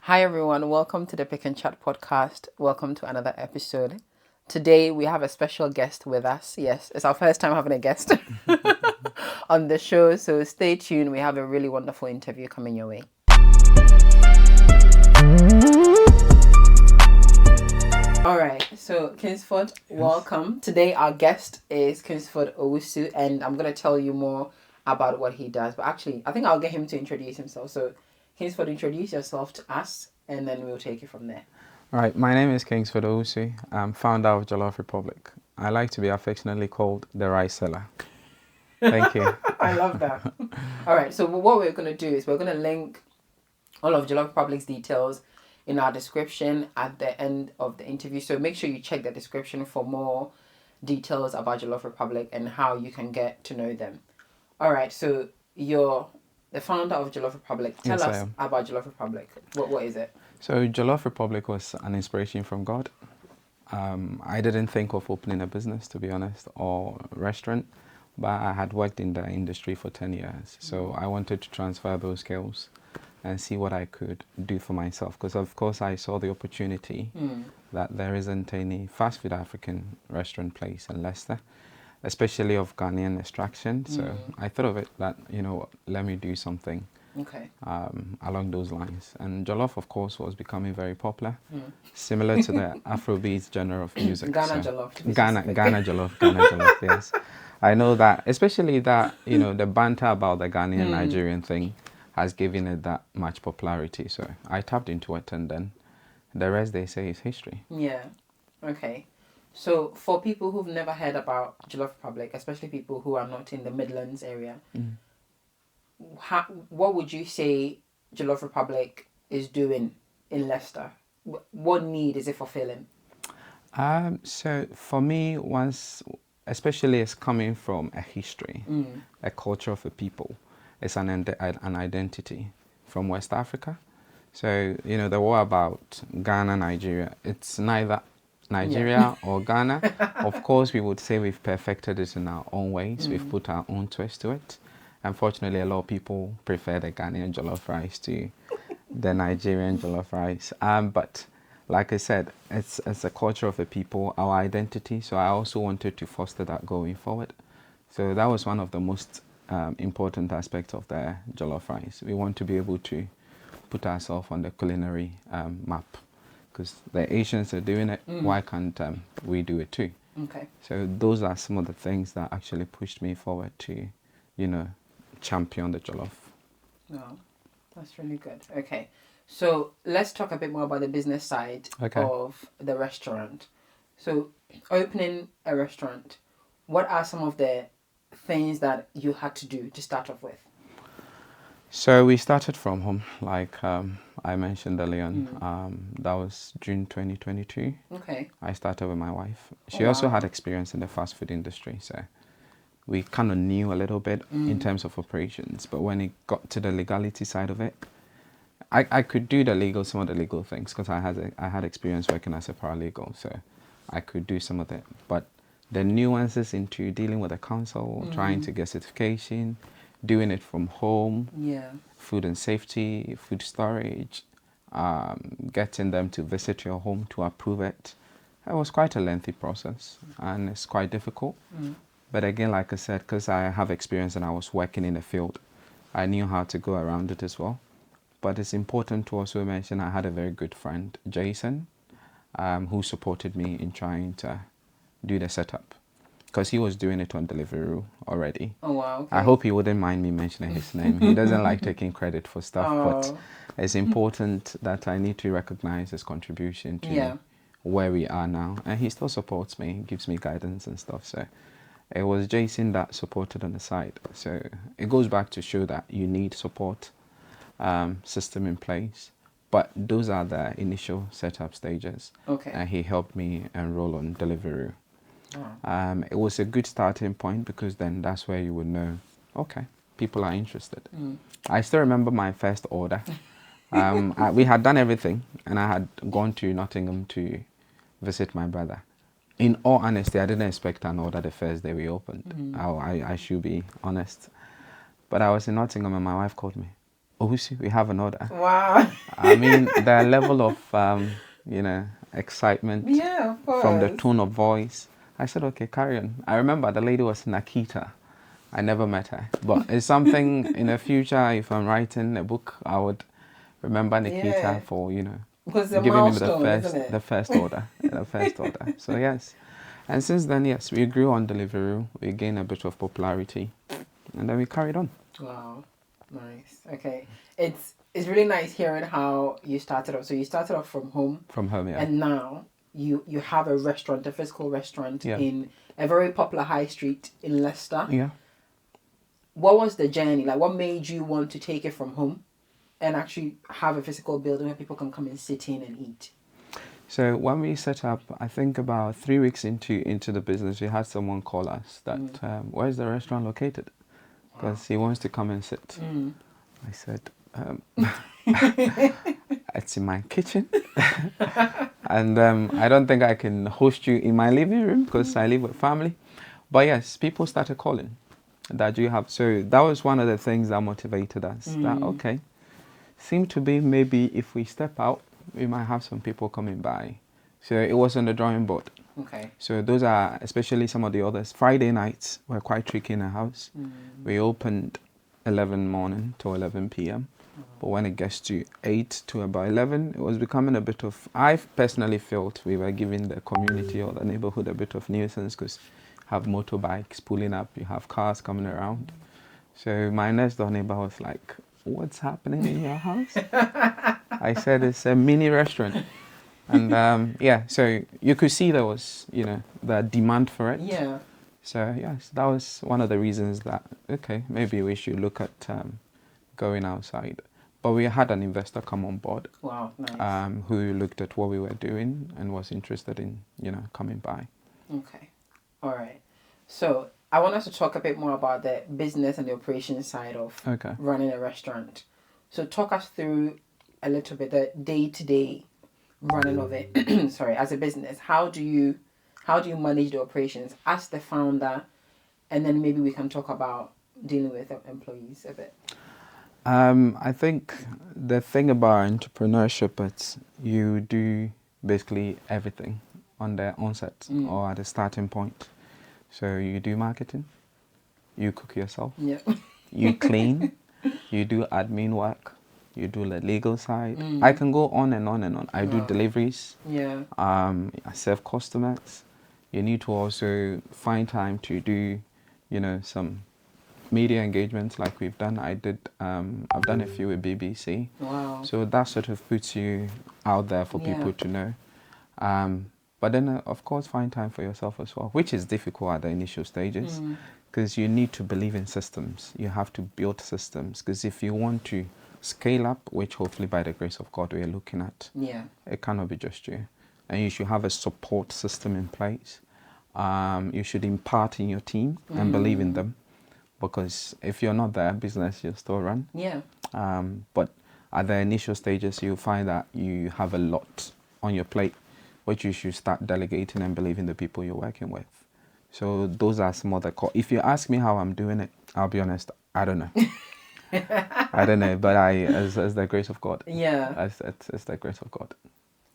Hi everyone, welcome to the Pick and Chat podcast. Welcome to another episode. Today we have a special guest with us. Yes, it's our first time having a guest on the show, so stay tuned. We have a really wonderful interview coming your way. All right, so Kingsford, welcome. Today our guest is Kingsford Owusu, and I'm going to tell you more about what he does. But actually, I think I'll get him to introduce himself. So Kingsford, introduce yourself to us, and then we'll take it from there. All right, my name is Kingsford Owusu. I'm founder of Jollof Republic. I like to be affectionately called the rice seller. Thank you. I love that. All right, so what we're going to do is we're going to link all of Jollof Republic's details in our description at the end of the interview. So make sure you check the description for more details about Jollof Republic and how you can get to know them. All right, so you're the founder of Jollof Republic. Tell us about Jollof Republic. What is it? So Jollof Republic was an inspiration from God. I didn't think of opening a business, to be honest, or a restaurant, but I had worked in the industry for 10 years. So I wanted to transfer those skills and see what I could do for myself. Because of course I saw the opportunity that there isn't any fast food African restaurant place in Leicester, especially of Ghanaian extraction. So I thought of it that, let me do something along those lines. And Jollof, of course, was becoming very popular, similar to the Afrobeat genre of music. Ghana Jollof. Ghana Jollof, yes. I know that, especially that, the banter about the Ghanaian Nigerian thing has given it that much popularity. So I tapped into it, and then the rest, they say, is history. Yeah. Okay. So for people who've never heard about Jollof Republic, especially people who are not in the Midlands area, what would you say Jollof Republic is doing in Leicester? What need is it fulfilling? So for me, especially it's coming from a history, a culture of a people. It's an identity from West Africa. So, the war about Ghana, Nigeria, it's neither Nigeria or Ghana. Of course, we would say we've perfected it in our own ways. We've put our own twist to it. Unfortunately, a lot of people prefer the Ghanaian jollof rice to the Nigerian jollof rice. But like I said, it's a culture of a people, our identity. So I also wanted to foster that going forward. So that was one of the most important aspects of the jollof rice. We want to be able to put ourselves on the culinary map, because the Asians are doing it. Why can't we do it too? Okay. So those are some of the things that actually pushed me forward to, champion the jollof. Oh, that's really good. Okay. So let's talk a bit more about the business side of the restaurant. So opening a restaurant, what are some of the things that you had to do to start off with? So we started from home, like I mentioned earlier on. That was June 2022. Okay. I started with my wife. She also had experience in the fast food industry, so we kind of knew a little bit in terms of operations. But when it got to the legality side of it, I could do some of the legal things, because I had experience working as a paralegal, so I could do some of that. But the nuances into dealing with the council, trying to get certification, doing it from home, food and safety, food storage, getting them to visit your home to approve it. It was quite a lengthy process, and it's quite difficult. But again, like I said, because I have experience and I was working in the field, I knew how to go around it as well. But it's important to also mention I had a very good friend, Jason, who supported me in trying to do the setup, because he was doing it on Deliveroo already. Oh, wow. Okay. I hope he wouldn't mind me mentioning his name. He doesn't like taking credit for stuff, but it's important that I need to recognize his contribution to where we are now. And he still supports me, gives me guidance and stuff. So it was Jason that supported on the side. So it goes back to show that you need support system in place. But those are the initial setup stages. Okay. And he helped me enroll on Deliveroo. Oh. It was a good starting point, because then that's where you would know, okay, people are interested. I still remember my first order. We had done everything, and I had gone to Nottingham to visit my brother. In all honesty, I didn't expect an order the first day we opened. I should be honest. But I was in Nottingham, and my wife called me. Obusi, we have an order. Wow. I mean, the level of, excitement Yeah, of course. from the tone of voice. I said, okay, carry on. I remember the lady was Nakita. I never met her. But it's something in the future, if I'm writing a book, I would remember Nikita for, Because it's a giving me the milestone, first, isn't it? the first order. The first order. So, yes. And since then, yes, we grew on Deliveroo. We gained a bit of popularity. And then we carried on. Wow. Nice. Okay. It's really nice hearing how you started off. So you started off from home. From home, yeah. And now you have a restaurant, a physical restaurant Yeah. in a very popular high street in Leicester. Yeah. What was the journey? Like, what made you want to take it from home and actually have a physical building where people can come and sit in and eat? So when we set up, I think about 3 weeks into the business, we had someone call us that, where's the restaurant located? Because he wants to come and sit. I said, it's in my kitchen. And I don't think I can host you in my living room because I live with family. But yes, people started calling that you have. So that was one of the things that motivated us. That, okay, seemed to be maybe if we step out, we might have some people coming by. So it was on the drawing board. Okay. So those are, especially some of the others. Friday nights were quite tricky in the house. We opened 11 morning to 11 p.m. But when it gets to 8 to about 11, it was becoming a bit of, I personally felt we were giving the community or the neighborhood a bit of nuisance because you have motorbikes pulling up, you have cars coming around. So my next door neighbor was like, what's happening in your house? I said, it's a mini restaurant. And so you could see there was, the demand for it. Yeah. So yes, that was one of the reasons that, okay, maybe we should look at going outside. But we had an investor come on board. Wow, nice. Who looked at what we were doing and was interested in, coming by. Okay. All right. So I want us to talk a bit more about the business and the operation side of running a restaurant. So talk us through a little bit the day-to-day running of it. Sorry, as a business, how do you manage the operations as the founder, and then maybe we can talk about dealing with employees a bit. I think the thing about entrepreneurship is you do basically everything on the onset or at the starting point. So you do marketing, you cook yourself, you clean, you do admin work, you do the legal side. I can go on and on and on. I do deliveries. I serve customers. You need to also find time to do, some media engagements like we've done. I've done a few with BBC. Wow. So that sort of puts you out there for people to know. But then, of course, find time for yourself as well, which is difficult at the initial stages because you need to believe in systems. You have to build systems because if you want to scale up, which hopefully by the grace of God we are looking at, it cannot be just you. And you should have a support system in place. You should impart in your team and believe in them, because if you're not there, business will still run. But at the initial stages, you find that you have a lot on your plate, which you should start delegating and believing the people you're working with. So those are some other If you ask me how I'm doing it, I'll be honest, I don't know. I don't know, but as the grace of God. It's the grace of God.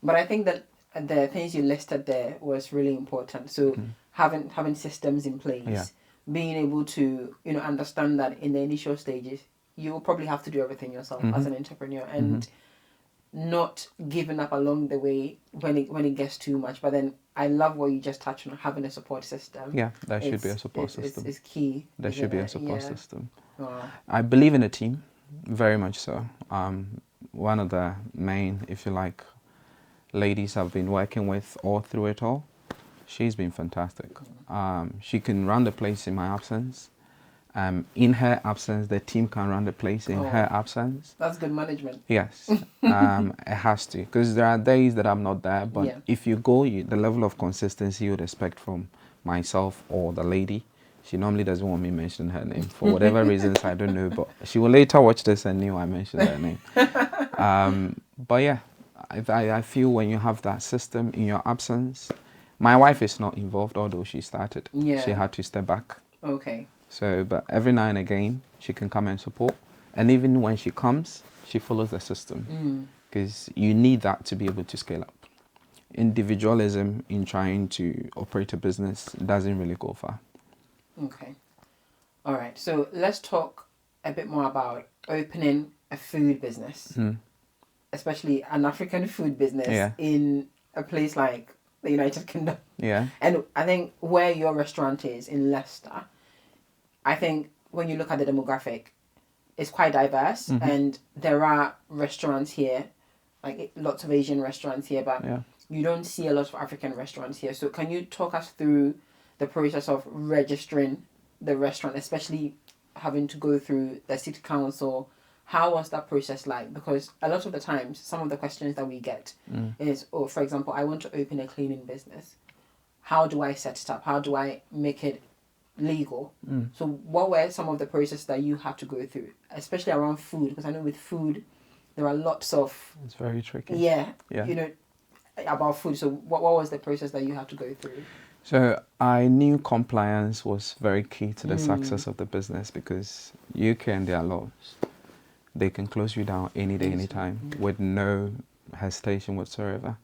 But I think that the things you listed there was really important. So having systems in place, being able to understand that in the initial stages you will probably have to do everything yourself as an entrepreneur, and not giving up along the way when it gets too much. But then I love what you just touched on, having a support system. There should be a support system. It's key. There should be a support system. Wow. I believe in a team, very much so. One of the main, if you like, ladies I've been working with all through it all, she's been fantastic. She can run the place in my absence. In her absence, the team can run the place in her absence. That's good management. Yes, it has to, because there are days that I'm not there, but if you go, the level of consistency you would expect from myself or the lady. She normally doesn't want me mentioning her name for whatever reasons, I don't know, but she will later watch this and knew I mentioned her name. But yeah, I feel when you have that system in your absence, my wife is not involved, although she started. She had to step back. Okay. So, but every now and again, she can come and support. And even when she comes, she follows the system because you need that to be able to scale up. Individualism in trying to operate a business doesn't really go far. Okay. All right. So let's talk a bit more about opening a food business, especially an African food business in a place like the United Kingdom. Yeah. And I think where your restaurant is in Leicester, I think when you look at the demographic, it's quite diverse, and there are restaurants here, like lots of Asian restaurants here, but you don't see a lot of African restaurants here. So can you talk us through the process of registering the restaurant, especially having to go through the city council? How was that process like? Because a lot of the times, some of the questions that we get is, oh, for example, I want to open a cleaning business. How do I set it up? How do I make it legal? So what were some of the processes that you had to go through, especially around food? Because I know with food, there are lots of... It's very tricky. Yeah. You know, about food. So what was the process that you had to go through? So I knew compliance was very key to the success of the business because UK and their laws, they can close you down any day, anytime with no hesitation whatsoever.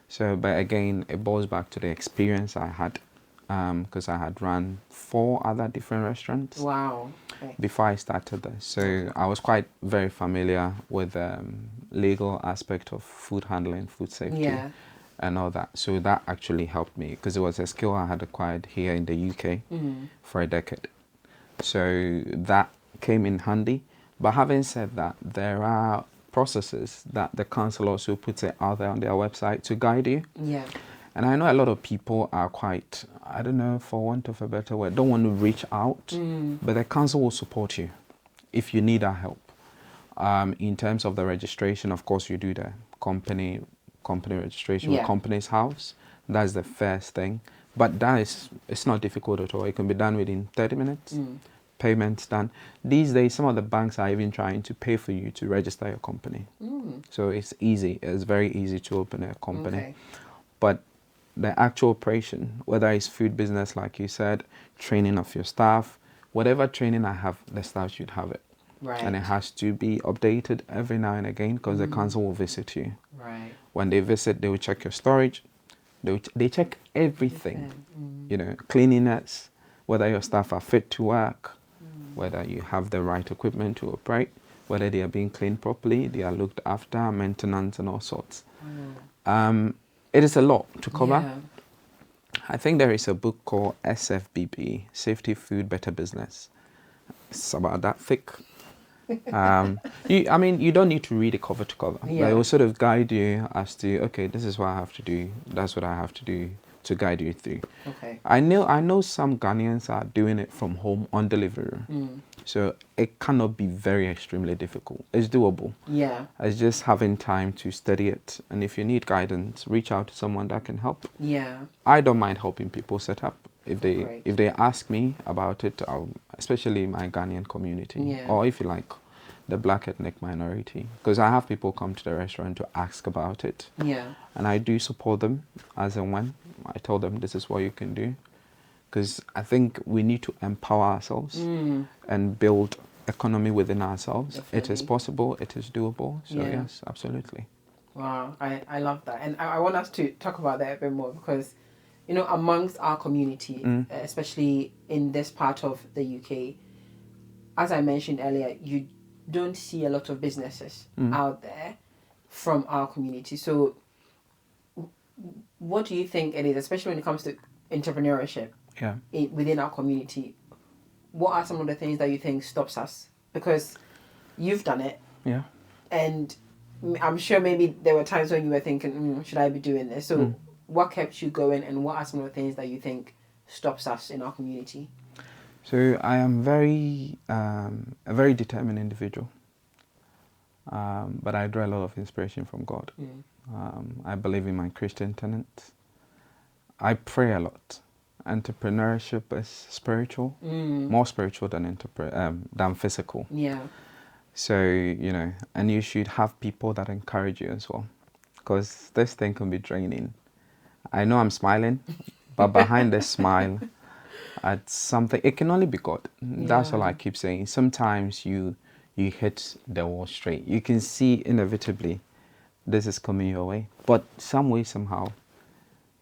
So, but again, it boils back to the experience I had because I had run 4 other different restaurants. Wow. Okay. Before I started this. So I was quite very familiar with the legal aspect of food handling, food safety and all that. So that actually helped me because it was a skill I had acquired here in the UK for a decade. So that came in handy. But having said that, there are processes that the council also puts it out there on their website to guide you. Yeah. And I know a lot of people are quite, I don't know, for want of a better word, don't want to reach out, but the council will support you if you need our help. In terms of the registration, of course, you do the company registration with Companies House. That's the first thing. But it's not difficult at all. It can be done within 30 minutes. Payments done. These days, some of the banks are even trying to pay for you to register your company. So it's easy. It's very easy to open a company. Okay. But the actual operation, whether it's food business, like you said, training of your staff, whatever training I have, the staff should have it. Right. And it has to be updated every now and again because the council will visit you. Right. When they visit, they will check your storage. They check everything, you know, cleanliness, whether your staff are fit to work, whether you have the right equipment to operate, whether they are being cleaned properly, they are looked after, maintenance and all sorts. It is a lot to cover. Yeah. I think there is a book called SFBB, Safety, Food, Better Business. It's about that thick. You don't need to read it cover to cover. Yeah. But it will sort of guide you as to, okay, this is what I have to do. That's what I have to do to guide you through. Okay. I know some Ghanaians are doing it from home on delivery. So it cannot be very extremely difficult. It's doable. Yeah. It's just having time to study it. And if you need guidance, reach out to someone that can help. Yeah. I don't mind helping people set up. If Great. they ask me about it, especially my Ghanaian community, or if you like, the black ethnic minority, because I have people come to the restaurant to ask about it. Yeah. And I do support them as and when. I tell them this is what you can do. Because I think we need to empower ourselves and build economy within ourselves. Definitely. It is possible, it is doable. So yes, absolutely. Wow, I love that. And I want us to talk about that a bit more because, you know, amongst our community, especially in this part of the UK, as I mentioned earlier, you don't see a lot of businesses out there from our community. So what do you think it is, especially when it comes to entrepreneurship within our community? What are some of the things that you think stops us? Because you've done it. Yeah. And I'm sure maybe there were times when you were thinking, should I be doing this? So what kept you going and what are some of the things that you think stops us in our community? So I am a very determined individual. But I draw a lot of inspiration from God. I believe in my Christian tenets. I pray a lot. Entrepreneurship is spiritual, more spiritual than physical. Yeah. So, you know, and you should have people that encourage you as well, because this thing can be draining. I know I'm smiling, but behind this smile, at something, it can only be God. That's all I keep saying. Sometimes you you hit the wall straight. You can see inevitably this is coming your way, but some way, somehow,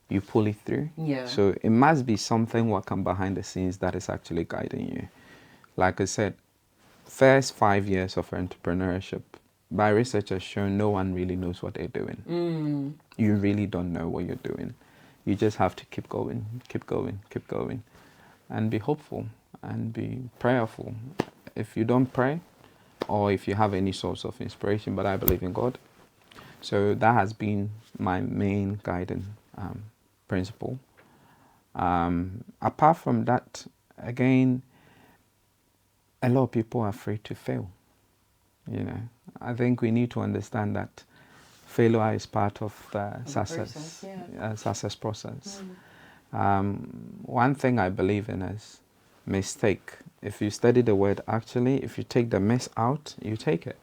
you pull it through. Yeah. So it must be something working behind the scenes that is actually guiding you. Like I said, first 5 years of entrepreneurship, by research has shown no one really knows what they're doing. You really don't know what you're doing. You just have to keep going, keep going, keep going, and be hopeful and be prayerful. If you don't pray, or if you have any source of inspiration, but I believe in God. So that has been my main guiding principle. Apart from that, again, a lot of people are afraid to fail. You know, I think we need to understand that failure is part of the success process. One thing I believe in is mistake. If you study the word actually, if you take the miss out, you take it.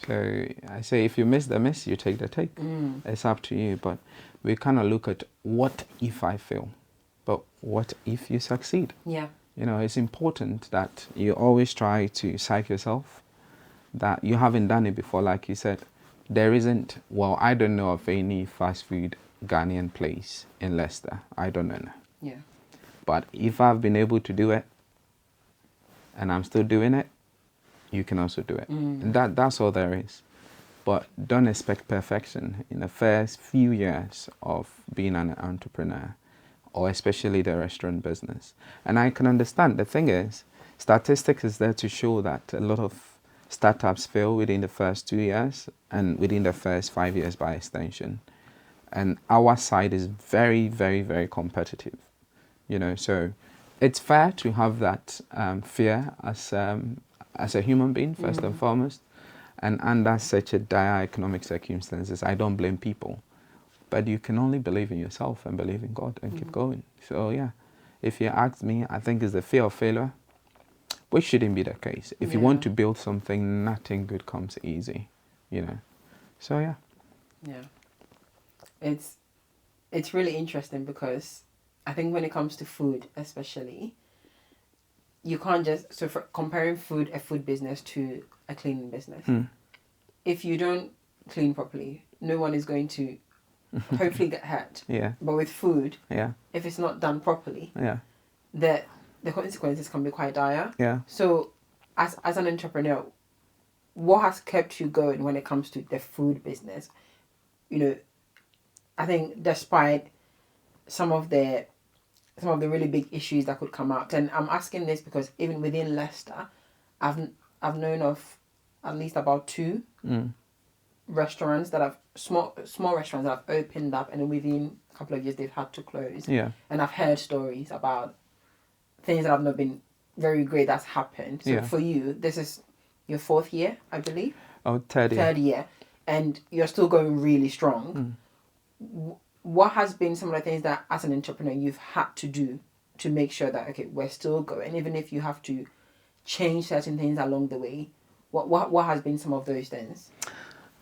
So I say if you miss the miss, you take the take. It's up to you. But we kind of look at what if I fail, but what if you succeed? Yeah. You know, it's important that you always try to psych yourself that you haven't done it before. Like you said, there isn't, well, I don't know of any fast food Ghanaian place in Leicester. I don't know. Yeah. But if I've been able to do it and I'm still doing it, you can also do it. And that's all there is. But don't expect perfection in the first few years of being an entrepreneur, or especially the restaurant business. And I can understand. The thing is, statistics is there to show that a lot of startups fail within the first 2 years and within the first 5 years by extension. And our side is very, very, very competitive. You know, so it's fair to have that fear as a human being, first and foremost. And under such a dire economic circumstances, I don't blame people. But you can only believe in yourself and believe in God and keep going. So yeah, if you ask me, I think it's the fear of failure, which shouldn't be the case. If you want to build something, nothing good comes easy, you know. So yeah. Yeah. It's really interesting because I think when it comes to food, especially, you can't just, so for comparing a food business to a cleaning business. If you don't clean properly, no one is going to hopefully get hurt. Yeah. But with food, Yeah. if it's not done properly, Yeah. the consequences can be quite dire. Yeah. So as an entrepreneur, what has kept you going when it comes to the food business? You know, I think despite some of the really big issues that could come out, and I'm asking this because even within Leicester, I've known of at least about 2 restaurants that have small restaurants that have opened up, and within a couple of years they've had to close. Yeah. And I've heard stories about things that have not been very great that's happened. So for you, this is your 4th year, I believe. Oh, third year. 3rd year, and you're still going really strong. What has been some of the things that as an entrepreneur you've had to do to make sure that, okay, we're still going, even if you have to change certain things along the way? What has been some of those things?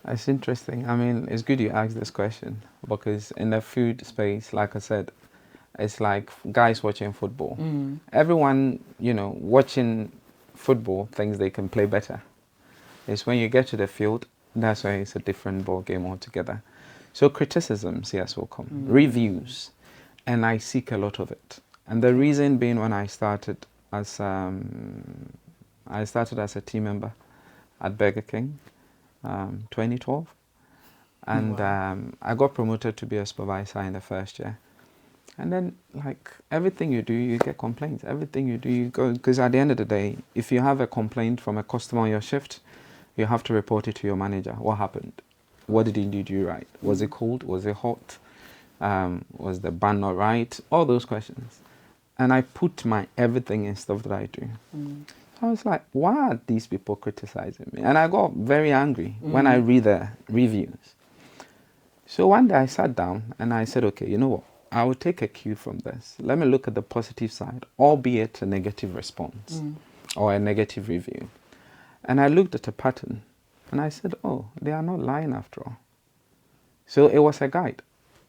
It's interesting. I mean, it's good you asked this question because in the food space, like I said, it's like guys watching football. Everyone, you know, watching football thinks they can play better. It's when you get to the field, that's why it's a different ball game altogether. So criticisms, yes, will come. Reviews, and I seek a lot of it. And the reason being, when I started as a team member at Burger King, 2012, and I got promoted to be a supervisor in the first year. And then, like, everything you do, you get complaints. Everything you do, you go, because at the end of the day, if you have a complaint from a customer on your shift, you have to report it to your manager. What happened? What did you do right? Was it cold? Was it hot? Was the bun not right? All those questions. And I put my everything in stuff that I do. So I was like, why are these people criticizing me? And I got very angry when I read the reviews. So one day I sat down and I said, okay, you know what? I will take a cue from this. Let me look at the positive side, albeit a negative response or a negative review. And I looked at a pattern and I said, oh, they are not lying after all. So it was a guide.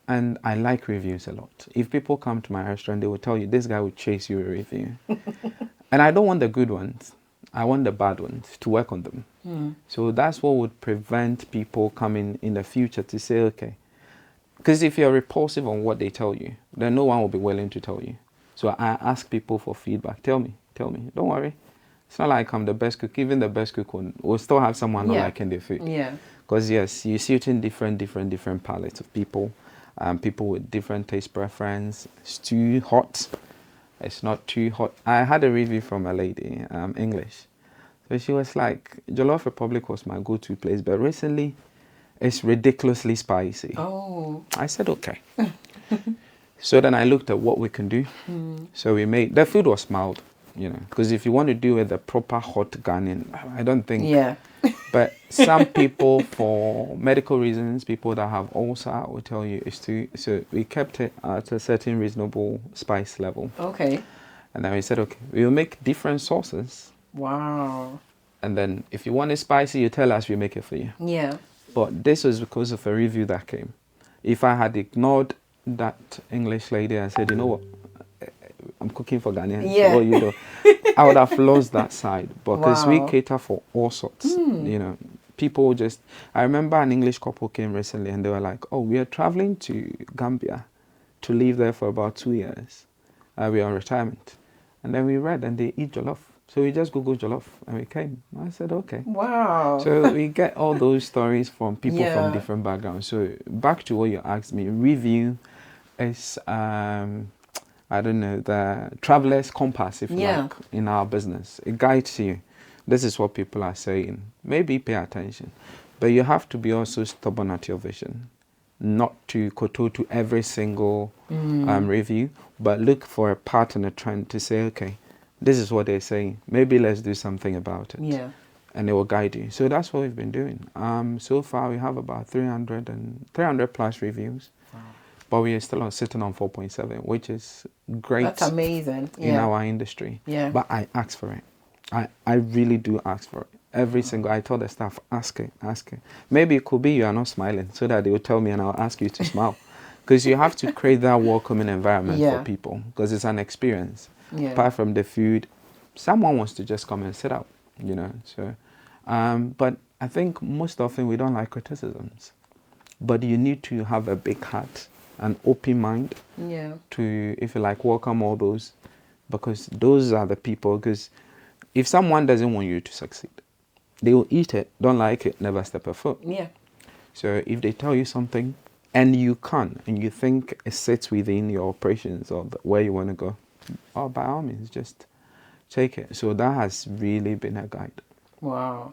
And I like reviews a lot. If people come to my restaurant, they will tell you, this guy will chase you a review. And I don't want the good ones. I want the bad ones to work on them. So that's what would prevent people coming in the future to say, okay, because if you're repulsive on what they tell you, then no one will be willing to tell you. So I ask people for feedback. Tell me. Don't worry. It's not like I'm the best cook. Even the best cook will still have someone not liking their food. Yeah. Because yes, you see it in different palettes of people. People with different taste preference. It's too hot. It's not too hot. I had a review from a lady, English. So she was like, Jollof Republic was my go-to place, but recently it's ridiculously spicy. Oh. I said, okay. So then I looked at what we can do. So we made, the food was mild, because if you want to do it the proper hot Ghanaian, I don't think. Yeah. But some people, for medical reasons, people that have ulcer will tell you it's too, so we kept it at a certain reasonable spice level. Okay. And then we said, okay, we will make different sauces. Wow. And then if you want it spicy, you tell us, we make it for you. Yeah. But this was because of a review that came. If I had ignored that English lady and said, you know what, I'm cooking for Ghanaians, Yeah. what you do, I would have lost that side. Because we Wow. cater for all sorts, people just, I remember an English couple came recently and they were like, oh, we are traveling to Gambia to live there for about 2 years. We're on retirement. And then we read and they eat jollof. So we just Googled jollof and we came. I said, okay. Wow. So we get all those stories from people Yeah. from different backgrounds. So back to what you asked me, review is, I don't know, the traveler's compass, if you like, in our business. It guides you. This is what people are saying. Maybe pay attention. But you have to be also stubborn at your vision. Not to kowtow to every single review, but look for a part and a trend to say, okay, this is what they're saying. Maybe let's do something about it. Yeah. And it will guide you. So that's what we've been doing. So far, we have about 300 plus reviews. Wow. But we are still sitting on 4.7, which is great. That's amazing. In our industry. Yeah. But I ask for it. I really do ask for it. Every single, I told the staff, ask it. Maybe it could be you are not smiling, so that they will tell me and I'll ask you to smile. Because you have to create that welcoming environment for people, because it's an experience. Yeah. Apart from the food, someone wants to just come and sit out, So, but I think most often we don't like criticisms. But you need to have a big heart, an open mind, to, if you like, welcome all those, because those are the people. Because if someone doesn't want you to succeed, they will eat it, don't like it, never step a foot. Yeah. So if they tell you something and you can, and you think it sits within your operations or where you want to go, oh, by all means, just take it. So that has really been a guide. Wow.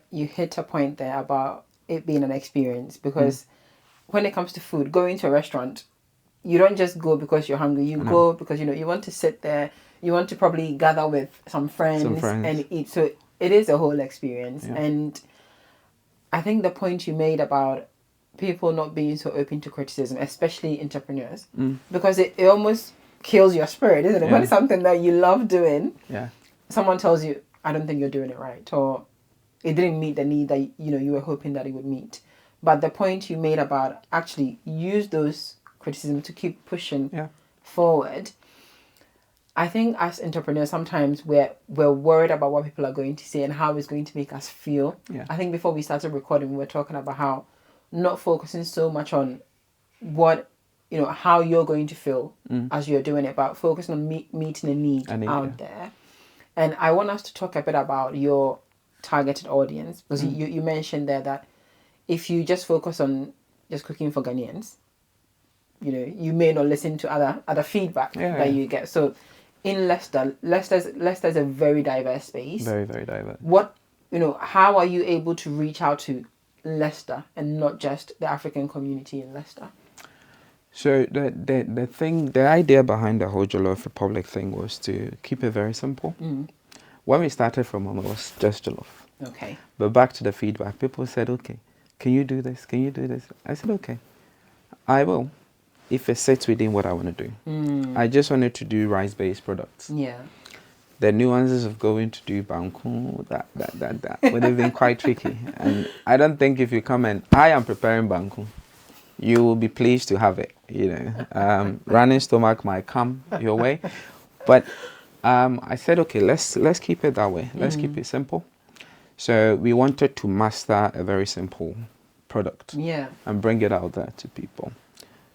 You hit a point there about it being an experience, because when it comes to food, going to a restaurant, you don't just go because you're hungry. You go because, you want to sit there. You want to probably gather with some friends. And eat. So it is a whole experience. Yeah. And I think the point you made about people not being so open to criticism, especially entrepreneurs, because it almost kills your spirit, isn't it? Yeah. When it's something that you love doing, someone tells you, I don't think you're doing it right, or it didn't meet the need that you were hoping that it would meet. But the point you made about actually use those criticism to keep pushing forward. I think as entrepreneurs, sometimes we're worried about what people are going to say and how it's going to make us feel. Yeah. I think before we started recording, we were talking about how not focusing so much on what, how you're going to feel as you're doing it, but focusing on meeting a need out there. And I want us to talk a bit about your targeted audience, because you mentioned there that if you just focus on just cooking for Ghanaians, you may not listen to other feedback that you get. So in Leicester's a very diverse space. Very, very diverse. What, how are you able to reach out to Leicester and not just the African community in Leicester? So the idea behind the whole Jollof Republic thing was to keep it very simple. When we started from home, it was just jollof. Okay. But back to the feedback, people said, okay, can you do this? Can you do this? I said, okay, I will, if it sits within what I want to do. I just wanted to do rice-based products. Yeah. The nuances of going to do banku, that would have been quite tricky. And I don't think if you come and I am preparing banku, you will be pleased to have it. Running stomach might come your way. But I said, okay, let's keep it that way. Let's keep it simple. So we wanted to master a very simple product and bring it out there to people.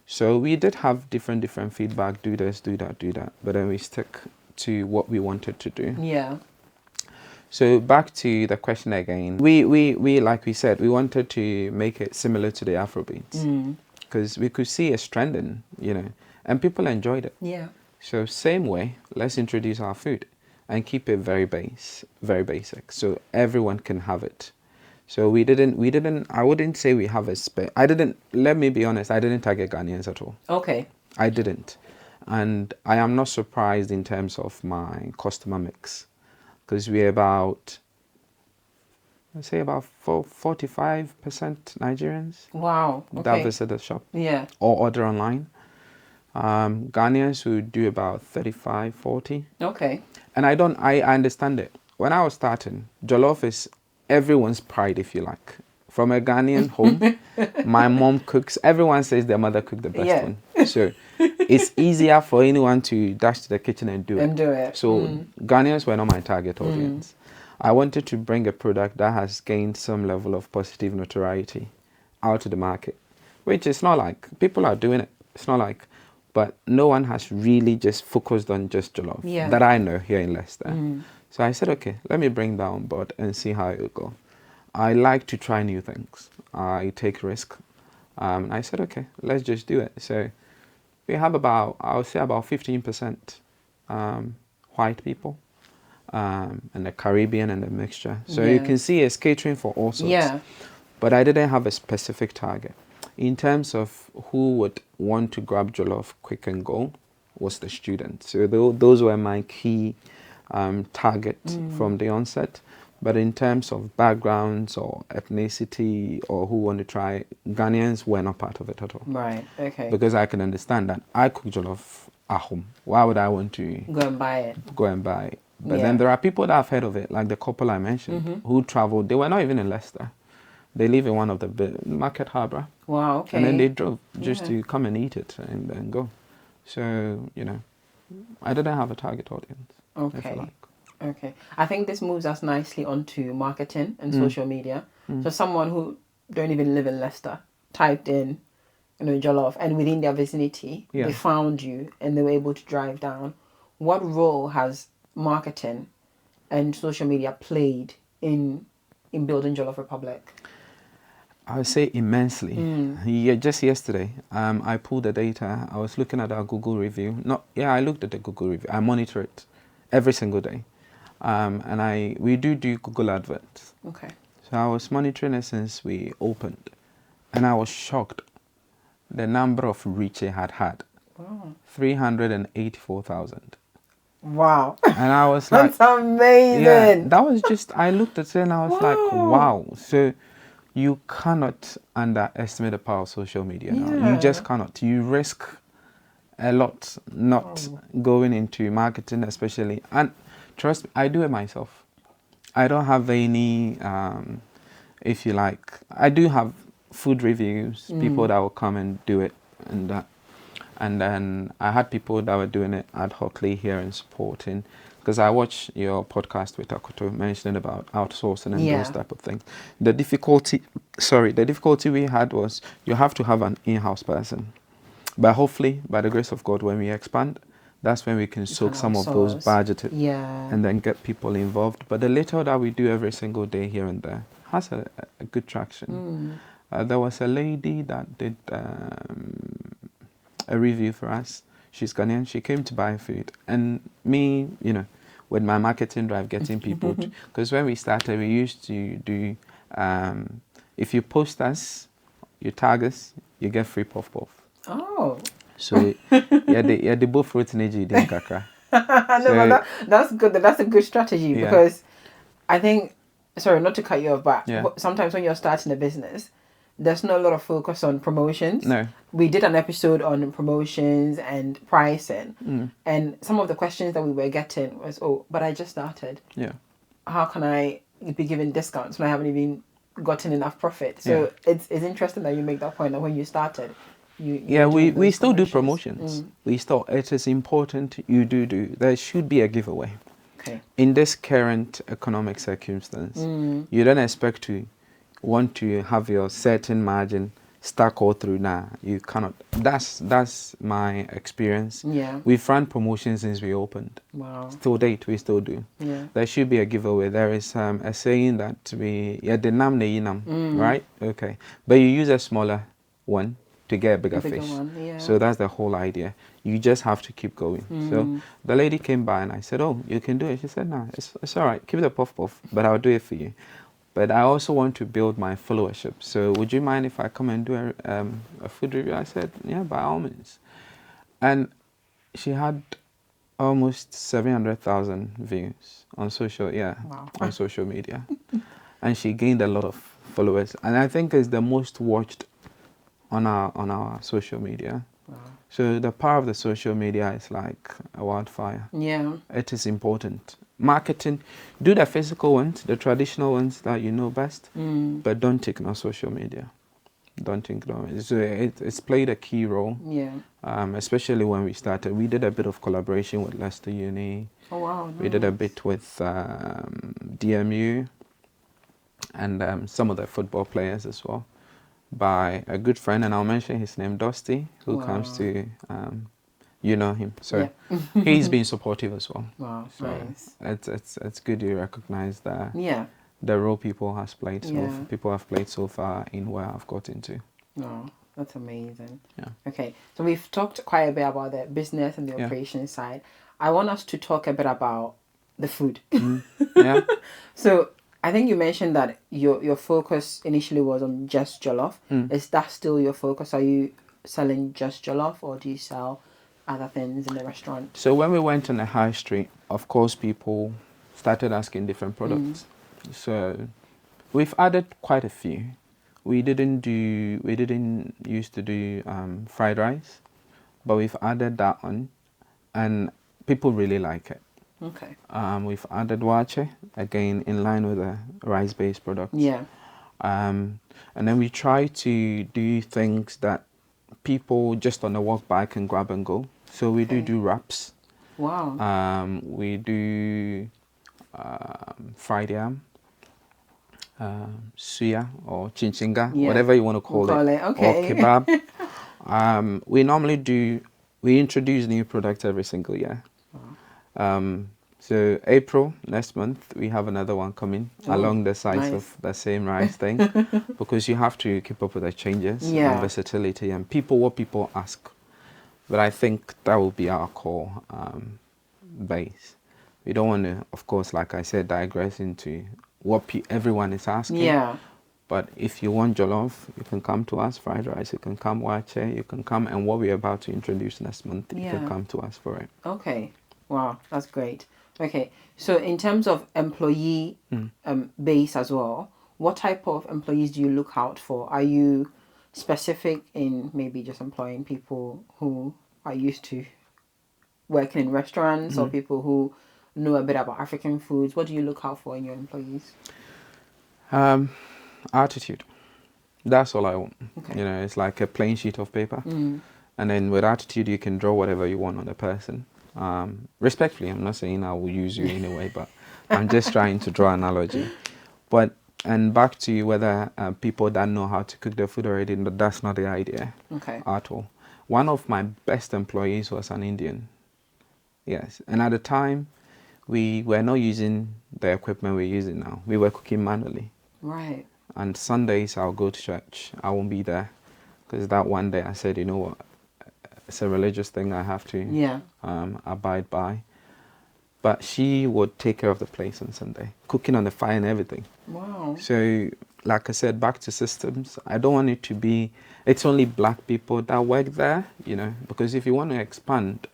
So we did have different feedback, do this, do that, but then we stuck to what we wanted to do. Yeah. So back to the question again. We like we said, we wanted to make it similar to the Afrobeats. Because we could see it's trending, and people enjoyed it. Yeah. So same way, let's introduce our food and keep it very basic, so everyone can have it. So we didn't, I wouldn't say we have let me be honest, I didn't target Ghanaians at all. Okay. I didn't. And I am not surprised in terms of my customer mix, because we're about, let's say about 45% Nigerians. Wow. Okay. That visit the shop. Yeah. Or order online. Ghanaians would do about 35, 40. Okay. And I understand it. When I was starting, jollof is everyone's pride, if you like. From a Ghanaian home, my mom cooks. Everyone says their mother cooked the best one. So it's easier for anyone to dash to the kitchen and do it. So Ghanaians were not my target audience. I wanted to bring a product that has gained some level of positive notoriety out to the market, which is not like people are doing it. It's not like, but no one has really just focused on just jollof that I know here in Leicester. So I said, okay, let me bring that on board and see how it will go. I like to try new things. I take risk. I said, okay, let's just do it. So we have I would say about 15% white people, and the Caribbean and the mixture. So you can see it's catering for all sorts. Yeah. But I didn't have a specific target. In terms of who would want to grab jollof quick and go, was the students. So those were my key target from the onset. But in terms of backgrounds or ethnicity or who want to try, Ghanaians were not part of it at all. Right, okay. Because I can understand that I cook jollof at home. Why would I want to go and buy it? But then there are people that have heard of it, like the couple I mentioned, who traveled. They were not even in Leicester. They live in one of the Market Harbour. Wow, okay. And then they drove just to come and eat it and then go. So, I didn't have a target audience. Okay. Okay. I think this moves us nicely onto marketing and social media. So someone who don't even live in Leicester typed in, jollof, and within their vicinity, they found you and they were able to drive down. What role has marketing and social media played in building Jollof Republic? I would say immensely. Yeah, just yesterday, I pulled the data. I was looking at our Google review. I looked at the Google review. I monitor it every single day. And we do Google adverts. Okay. So I was monitoring it since we opened. And I was shocked the number of reach it had. Wow. 384,000. Wow. And I was like... That's amazing. Yeah, that was just... I looked at it and I was like, wow. So you cannot underestimate the power of social media now. You just cannot. You risk a lot not going into marketing especially. And trust me, I do it myself. I don't have any, if you like, I do have food reviews, people that will come and do it and that. And then I had people that were doing it ad hocly here and supporting. Because I watched your podcast with Akoto mentioning about outsourcing and those type of things. The difficulty we had was you have to have an in-house person. But hopefully, by the grace of God, when we expand, that's when we can soak some of those budgeted and then get people involved. But the little that we do every single day here and there has a good traction. There was a lady that did a review for us. She's Ghanaian. She came to buy food. And me, with my marketing drive, getting people to... Because when we started, we used to do... if you post us, you tag us, you get free puff-puff. Oh. So, the both fruits need you didn't kakra. But that's good. That's a good strategy because I think... Sorry, not to cut you off, but sometimes when you're starting a business... There's not a lot of focus on promotions. No. We did an episode on promotions and pricing. And some of the questions that we were getting was, but I just started. Yeah. How can I be given discounts when I haven't even gotten enough profit? So it's interesting that you make that point that when you started, you're we doing those still do promotions? promotions. We still, it is important you do. There should be a giveaway. Okay. In this current economic circumstance, you don't expect to want to have your certain margin stuck all through now. You cannot. That's my experience. Yeah. We've run promotions since we opened. Wow. Till date, we still do. Yeah. There should be a giveaway. There is a saying that right? Okay. But you use a smaller one to get a bigger fish. One, yeah. So that's the whole idea. You just have to keep going. So the lady came by and I said, "Oh, you can do it." She said, "No, it's all right. Keep the puff puff, but I'll do it for you. But I also want to build my followership. So would you mind if I come and do a food review?" I said, "Yeah, by all means." And she had almost 700,000 views on social media, and she gained a lot of followers. And I think it's the most watched on our social media. Wow. So the power of the social media is like a wildfire. Yeah. It is important. Marketing, do the physical ones, the traditional ones that you know best, but don't ignore social media. Don't ignore it. So it's played a key role. Yeah. Especially when we started. We did a bit of collaboration with Leicester Uni. Oh wow. We did a bit with DMU and some of the football players as well, by a good friend, and I'll mention his name, Dusty, who comes to, you know him. So he's been supportive as well. Wow, so nice. It's good you recognize that. Yeah. The role people have played so far in where I've got into. Oh, that's amazing. Yeah. Okay, so we've talked quite a bit about the business and the operations side. I want us to talk a bit about the food. Yeah. So I think you mentioned that your focus initially was on just jollof. Is that still your focus? Are you selling just jollof, or do you sell other things in the restaurant? So when we went on the high street, of course, people started asking different products. So we've added quite a few. We didn't used to do fried rice, but we've added that on, and people really like it. Okay. We've added wache, again in line with the rice-based products. Yeah. And then we try to do things that people just on the walk by can grab and go. So we do wraps. Wow. We do fried yam, suya or chinchinga, whatever you want to call it. Okay. Or kebab. We introduce new products every single year. So April next month we have another one coming along the sides of the same rice thing, because you have to keep up with the changes and versatility and what people ask. But I think that will be our core base. We don't want to, of course, like I said, digress into what everyone is asking. Yeah. But if you want jollof, you can come to us. Fried rice, you can come. Wache, you can come. And what we're about to introduce next month, you can come to us for it. Okay. Wow, that's great. Okay, so in terms of employee base as well, what type of employees do you look out for? Are you specific in maybe just employing people who are used to working in restaurants or people who know a bit about African foods? What do you look out for in your employees? Attitude. That's all I want. Okay. You know, it's like a plain sheet of paper. And then with attitude, you can draw whatever you want on the person. Respectfully, I'm not saying I will use you anyway, but I'm just trying to draw an analogy. And back to whether people that know how to cook their food already, that's not the idea at all. One of my best employees was an Indian. Yes. And at the time, we were not using the equipment we're using now. We were cooking manually. Right. And Sundays, I'll go to church. I won't be there. Because that one day I said, you know what? It's a religious thing I have to abide by. But she would take care of the place on Sunday, cooking on the fire and everything. Wow. So, like I said, back to systems. I don't want it to be, it's only black people that work there, you know, because if you want to expand,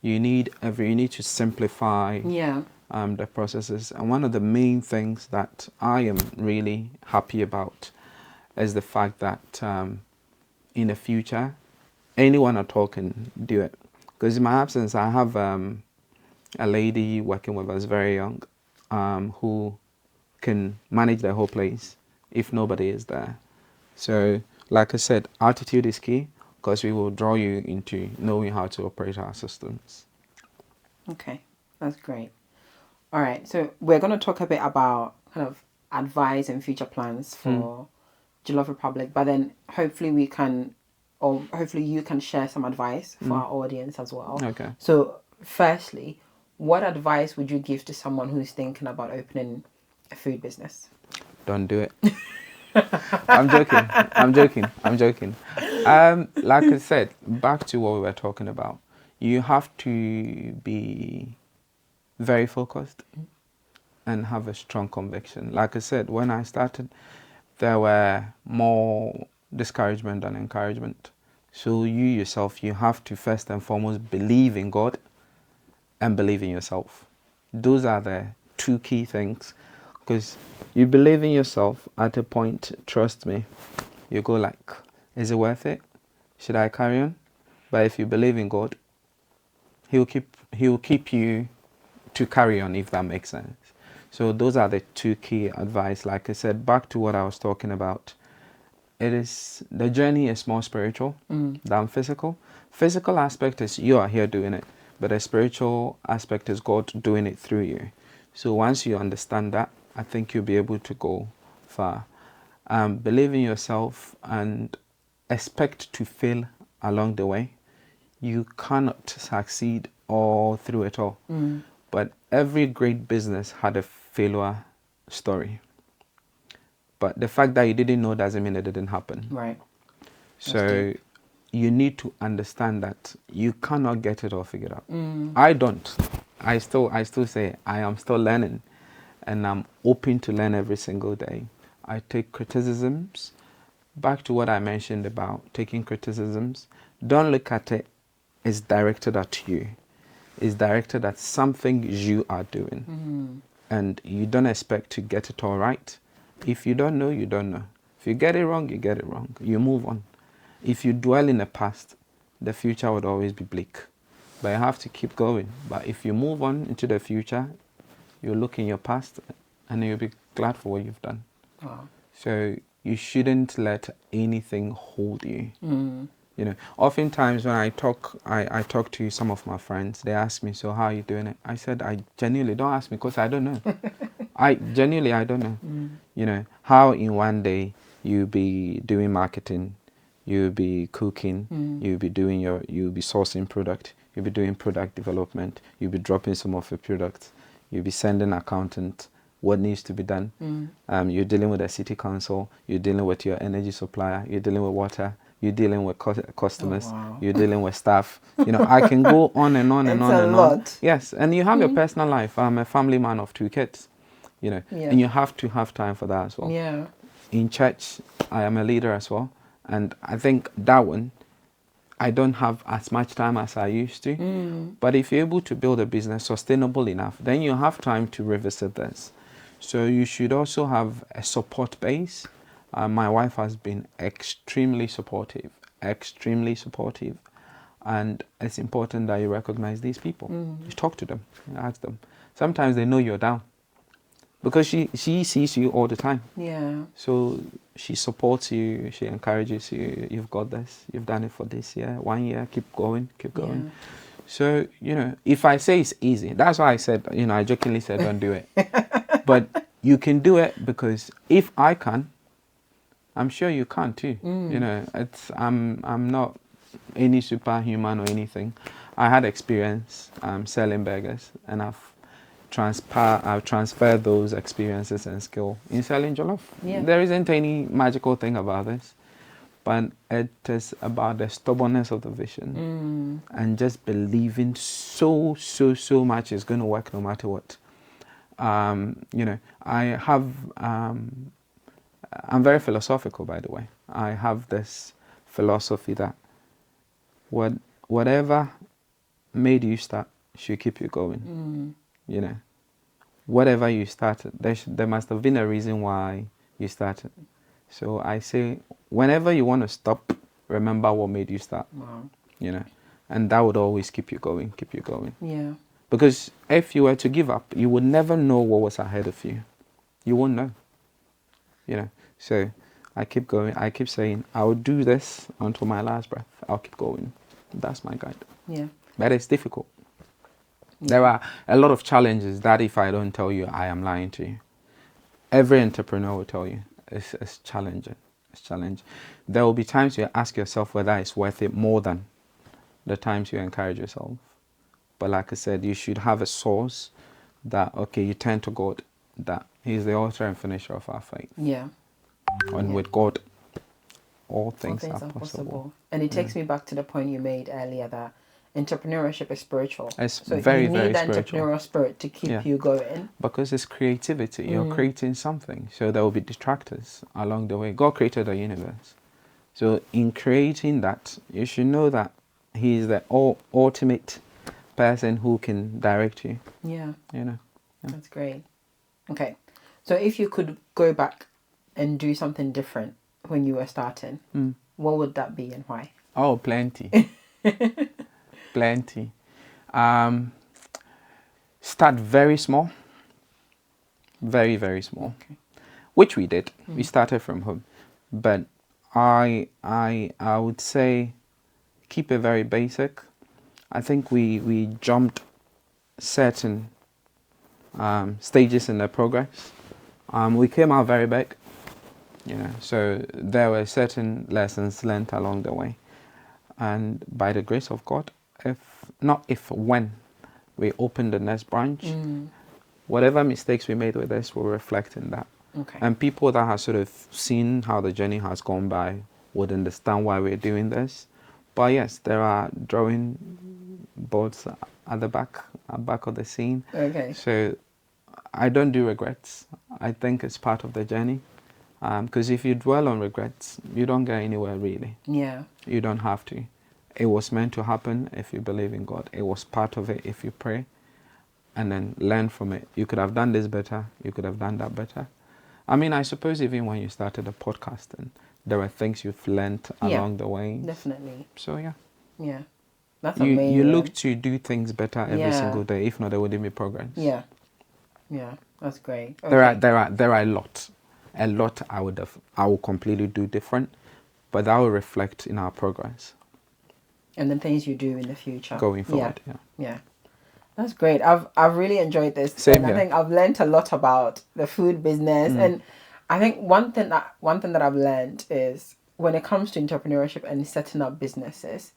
you need to simplify the processes. And one of the main things that I am really happy about is the fact that in the future, anyone at all can do it. Because in my absence, I have a lady working with us, very young, who can manage the whole place if nobody is there. So, like I said, attitude is key, because we will draw you into knowing how to operate our systems. Okay, that's great. All right, so we're going to talk a bit about kind of advice and future plans for Jollof Republic, but then hopefully we can, or hopefully you can share some advice for our audience as well. Okay. So, firstly, what advice would you give to someone who's thinking about opening a food business? Don't do it. I'm joking. Like I said, back to what we were talking about. You have to be very focused and have a strong conviction. Like I said, when I started, there were more discouragement than encouragement. So you yourself, you have to first and foremost believe in God and believe in yourself. Those are the two key things. Because you believe in yourself at a point, trust me, you go like, is it worth it? Should I carry on? But if you believe in God, He'll keep you to carry on, if that makes sense. So those are the two key advice. Like I said, back to what I was talking about. The journey is more spiritual than physical. Physical aspect is you are here doing it, but the spiritual aspect is God doing it through you. So once you understand that, I think you'll be able to go far. Believe in yourself and expect to fail along the way. You cannot succeed all through it all. But every great business had a failure story. But the fact that you didn't know doesn't mean it didn't happen. Right. So you need to understand that you cannot get it all figured out. I don't. I still say I am still learning. And I'm open to learn every single day. I take criticisms. Back to what I mentioned about taking criticisms. Don't look at it as directed at you. It's directed at something you are doing. And you don't expect to get it all right. If you don't know, you don't know. If you get it wrong, you get it wrong. You move on. If you dwell in the past, the future would always be bleak. But you have to keep going. But if you move on into the future, you'll look in your past and you'll be glad for what you've done. Wow. So you shouldn't let anything hold you. You know, oftentimes when I talk to some of my friends, they ask me, so how are you doing it? I said, I genuinely don't ask me because I don't know. I don't know. You know, how in one day you'll be doing marketing, you'll be cooking, you'll be sourcing product, you'll be doing product development, you'll be dropping some of your products. You'll be sending accountant what needs to be done. You're dealing with a city council. You're dealing with your energy supplier. You're dealing with water. You're dealing with customers. Oh, wow. You're dealing with staff. You know, I can go on and on and on and on. Yes, and you have your personal life. I'm a family man of 2 kids. You know, and you have to have time for that as well. Yeah. In church, I am a leader as well, and I think that one, I don't have as much time as I used to. But if you're able to build a business sustainable enough, then you have time to revisit this. So you should also have a support base. My wife has been extremely supportive. And it's important that you recognize these people. You talk to them, you ask them. Sometimes they know you're down because she sees you all the time. Yeah. So she supports you, she encourages you, you've got this, you've done it for this year, 1 year, keep going. Yeah. So, you know, if I say it's easy, that's why I said, you know, I jokingly said don't do it. But you can do it because if I can, I'm sure you can too. You know, I'm not any superhuman or anything. I had experience selling burgers, and I've transferred those experiences and skill in selling jollof. Yeah. There isn't any magical thing about this, but it is about the stubbornness of the vision and just believing so much is going to work no matter what. You know, I'm very philosophical, by the way. I have this philosophy that whatever made you start should keep you going. You know, whatever you started, there must have been a reason why you started. So I say, whenever you want to stop, remember what made you start. Wow. You know, and that would always keep you going. Yeah. Because if you were to give up, you would never know what was ahead of you. You won't know. You know, so I keep going. I keep saying, I will do this until my last breath. I'll keep going. That's my guide. Yeah. But it's difficult. Yeah. There are a lot of challenges that if I don't tell you, I am lying to you. Every entrepreneur will tell you it's challenging. It's challenging. There will be times you ask yourself whether it's worth it more than the times you encourage yourself. But like I said, you should have a source that, okay, you turn to God, that He's the author and finisher of our faith. Yeah. And with God, all things are possible. And it takes me back to the point you made earlier that entrepreneurship is spiritual. It's so very, you need very that spiritual. entrepreneurial spirit to keep you going. Because it's creativity. You're creating something. So there will be detractors along the way. God created the universe. So in creating that, you should know that He is the ultimate person who can direct you. Yeah. You know. Yeah. That's great. Okay. So if you could go back and do something different when you were starting, what would that be and why? Oh, plenty. Plenty. Start very small. Very, very small. Okay. Which we did. We started from home. But I would say keep it very basic. I think we jumped certain stages in the progress. We came out very big, you know, so there were certain lessons learned along the way. And by the grace of God, when we opened the next branch, whatever mistakes we made with this will reflect in that. Okay. And people that have sort of seen how the journey has gone by would understand why we're doing this. But yes, there are drawing boards at the back of the scene. Okay. So I don't do regrets. I think it's part of the journey. Because if you dwell on regrets, you don't get anywhere really. Yeah. You don't have to. It was meant to happen if you believe in God. It was part of it if you pray. And then learn from it. You could have done this better. You could have done that better. I mean, I suppose even when you started a podcast, and there were things you've learned along the way. Definitely. So yeah. Yeah. That's amazing. You look to do things better every single day. If not, there wouldn't be progress. Yeah. Yeah. That's great. Okay. There are a lot I will completely do different, but that will reflect in our progress. And the things you do in the future. Going forward. Yeah. That's great. I've really enjoyed this. Same here. I think I've learned a lot about the food business, and I think one thing that I've learned is when it comes to entrepreneurship and setting up businesses,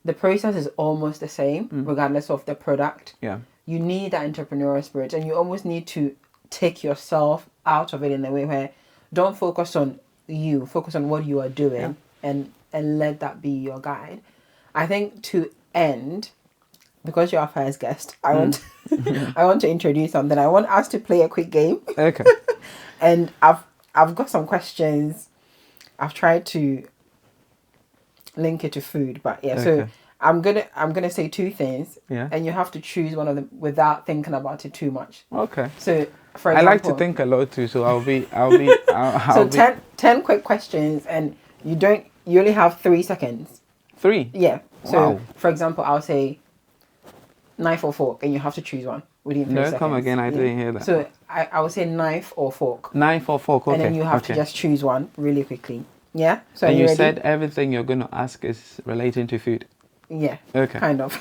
the process is almost the same regardless of the product. Yeah. You need that entrepreneurial spirit, and you almost need to take yourself out of it in a way where don't focus on you, focus on what you are doing, and let that be your guide. I think to end, because you're our first guest, I want to introduce something. I want us to play a quick game. Okay. And I've got some questions. I've tried to link it to food, but yeah. Okay. So I'm gonna say two things. Yeah. And you have to choose one of them without thinking about it too much. Okay. So for example, I like to think a lot too, so I'll be. So 10 quick questions, and you only have 3 seconds. 3. Yeah. So Wow. for example, I'll say knife or fork, and you have to choose one within 3 seconds. No, come again. I didn't hear that. So I would say knife or fork. Knife or fork. Okay. And then you have to just choose one really quickly. Yeah. So and you you ready? said everything you're going to ask is relating to food. Yeah. Okay. Kind of.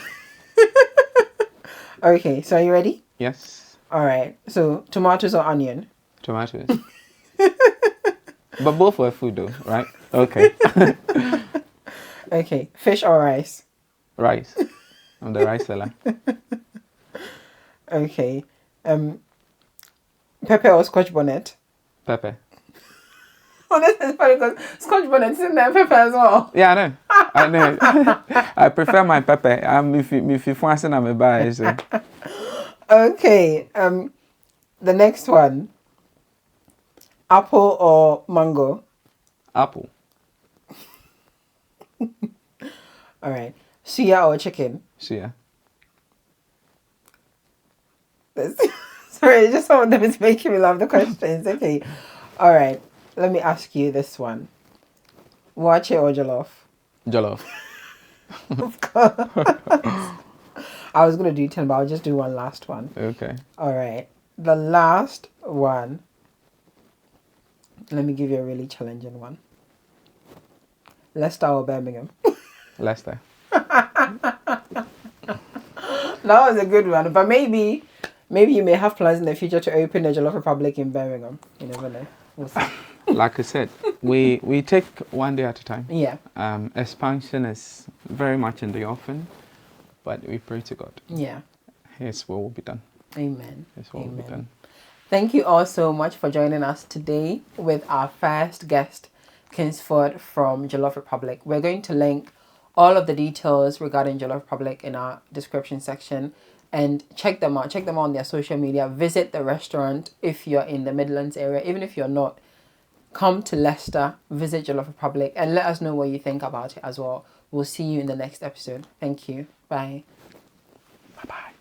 Okay. So are you ready? Yes. All right. So tomatoes or onion? Tomatoes. But both were food though, right? Okay. Okay. Fish or rice? Rice. I'm the rice seller. Okay. Pepper or Scotch bonnet? Pepper. Oh, this is funny because Scotch bonnet's in there, pepper as well. Yeah, I know. I prefer my pepper. If you fancy, I'm a buy. So. Okay. The next one. Apple or mango? Apple. All right. Suya or chicken? Suya. Sorry, just some of them is making me laugh. The questions. Okay. All right. Let me ask you this one. Wache or jollof? Jollof. Of course. I was going to do 10, but I'll just do one last one. Okay. All right. The last one. Let me give you a really challenging one. Leicester or Birmingham? Leicester. That was a good one. But maybe you may have plans in the future to open a Jollof Republic in Birmingham. You never know. We'll see. Like I said, we take one day at a time. Yeah. Expansion is very much in the offing, but we pray to God. Yeah. His will be done. Amen. His will be done. Thank you all so much for joining us today with our first guest, Kingsford from Jollof Republic. We're going to link all of the details regarding Jollof Republic in our description section, and check them out. Check them out on their social media. Visit the restaurant if you're in the Midlands area. Even if you're not, come to Leicester, visit Jollof Republic, and let us know what you think about it as well. We'll see you in the next episode. Thank you. Bye. Bye-bye.